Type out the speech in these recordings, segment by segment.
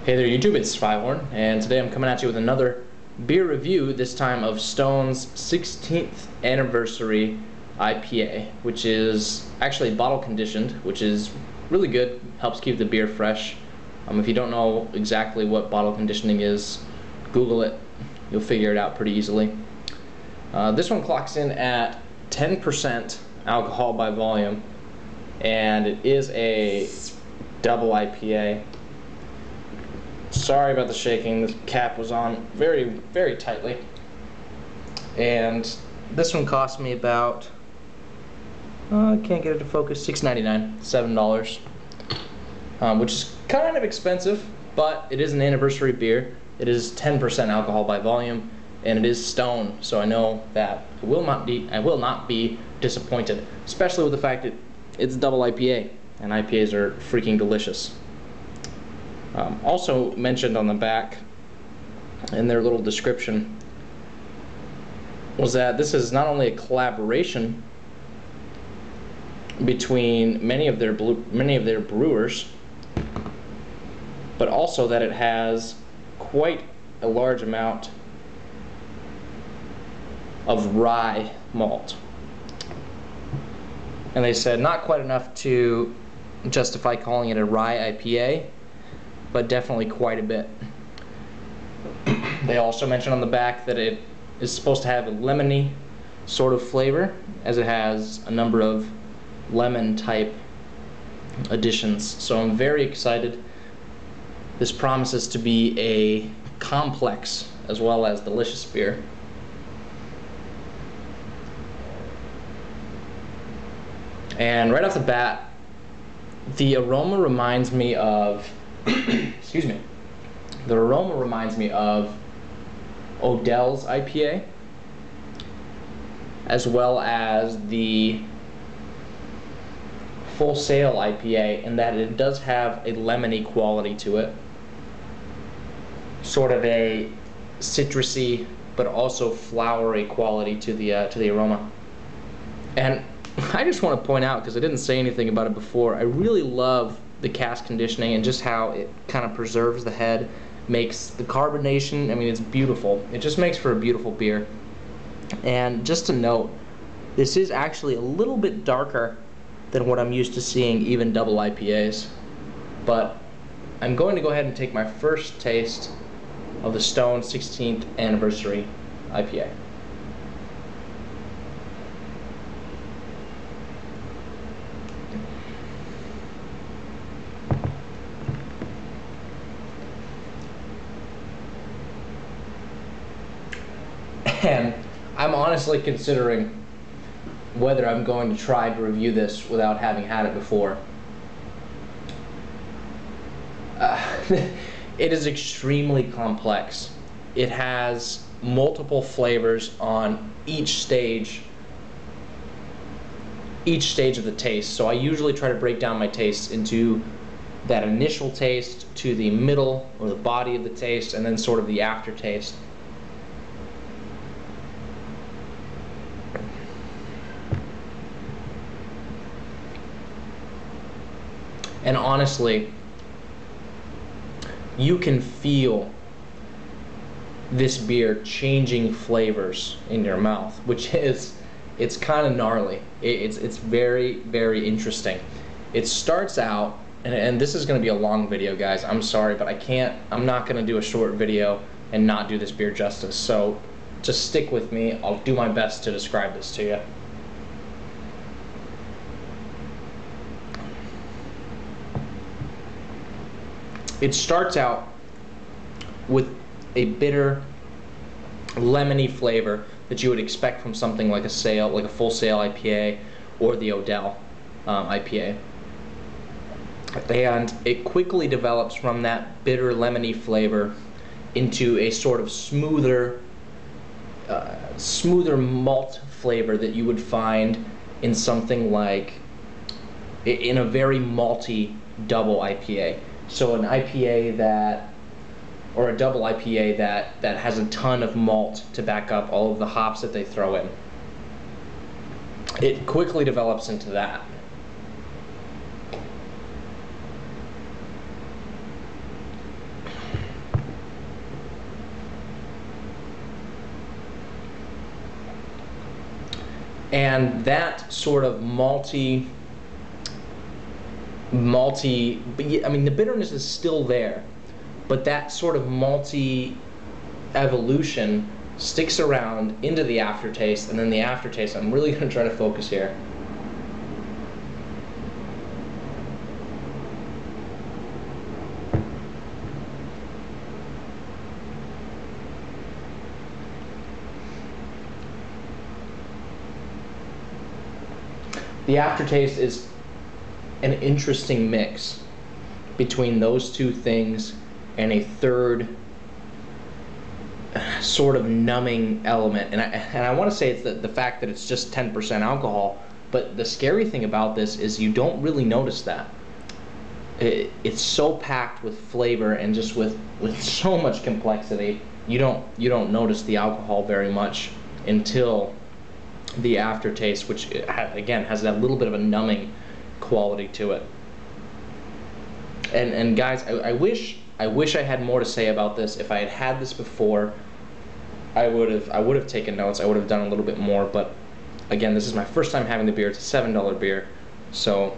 Hey there YouTube, it's Zweihorne, and today I'm coming at you with another beer review, this time of Stone's 16th anniversary IPA, which is actually bottle conditioned, which is really good, helps keep the beer fresh. If you don't know exactly what bottle conditioning is, Google it, you'll figure it out pretty easily. This one clocks in at 10% alcohol by volume, and it is a double IPA. Sorry about the shaking, the cap was on very, very tightly. And this one cost me about, I can't get it to focus, $6.99, $7, which is kind of expensive, but it is an anniversary beer. It is 10% alcohol by volume, and it is Stone, so I know that I will not be disappointed, especially with the fact that it's double IPA, and IPAs are freaking delicious. Also mentioned on the back in their little description was that this is not only a collaboration between many of their brewers, but also that it has quite a large amount of rye malt. And they said not quite enough to justify calling it a rye IPA, but definitely quite a bit. They also mentioned on the back that it is supposed to have a lemony sort of flavor, as it has a number of lemon type additions. So I'm very excited. This promises to be a complex as well as delicious beer. And right off the bat, the aroma reminds me of excuse me. The aroma reminds me of Odell's IPA, as well as the Full Sail IPA, in that it does have a lemony quality to it. Sort of a citrusy, but also flowery quality to the aroma. And I just want to point out, because I didn't say anything about it before, I really love the cask conditioning and just how it kind of preserves the head, makes the carbonation, I mean, it's beautiful. It just makes for a beautiful beer. And just to note, this is actually a little bit darker than what I'm used to seeing even double IPAs. But I'm going to go ahead and take my first taste of the Stone 16th anniversary IPA. And I'm honestly considering whether I'm going to try to review this without having had it before. It is extremely complex. It has multiple flavors on each stage of the taste. So I usually try to break down my tastes into that initial taste, to the middle or the body of the taste, and then sort of the aftertaste. And honestly, you can feel this beer changing flavors in your mouth, which is, it's kind of gnarly. It's very, very interesting. It starts out, and this is going to be a long video, guys. I'm sorry, but I'm not going to do a short video and not do this beer justice. So just stick with me. I'll do my best to describe this to you. It starts out with a bitter, lemony flavor that you would expect from something like a Full Sail IPA or the Odell IPA. And it quickly develops from that bitter, lemony flavor into a sort of smoother malt flavor that you would find in something like, in a very malty double IPA. So an IPA or a double IPA that has a ton of malt to back up all of the hops that they throw in. It quickly develops into that. And that sort of malty, I mean, the bitterness is still there, but that sort of malty evolution sticks around into the aftertaste, and then the aftertaste, I'm really going to try to focus here. The aftertaste is an interesting mix between those two things and a third sort of numbing element. And I want to say it's the fact that it's just 10% alcohol, but the scary thing about this is you don't really notice that. It's so packed with flavor and just with so much complexity, you don't notice the alcohol very much until the aftertaste, which again has that little bit of a numbing quality to it. And guys, I wish I had more to say about this. If I had had this before, I would have taken notes. I would have done a little bit more. But again, this is my first time having the beer. It's a $7 beer, so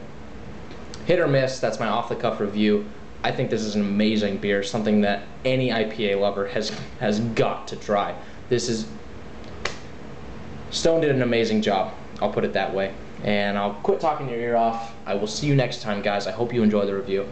hit or miss. That's my off-the-cuff review. I think this is an amazing beer, something that any IPA lover has got to try. Stone did an amazing job, I'll put it that way. And I'll quit talking your ear off. I will see you next time, guys. I hope you enjoy the review.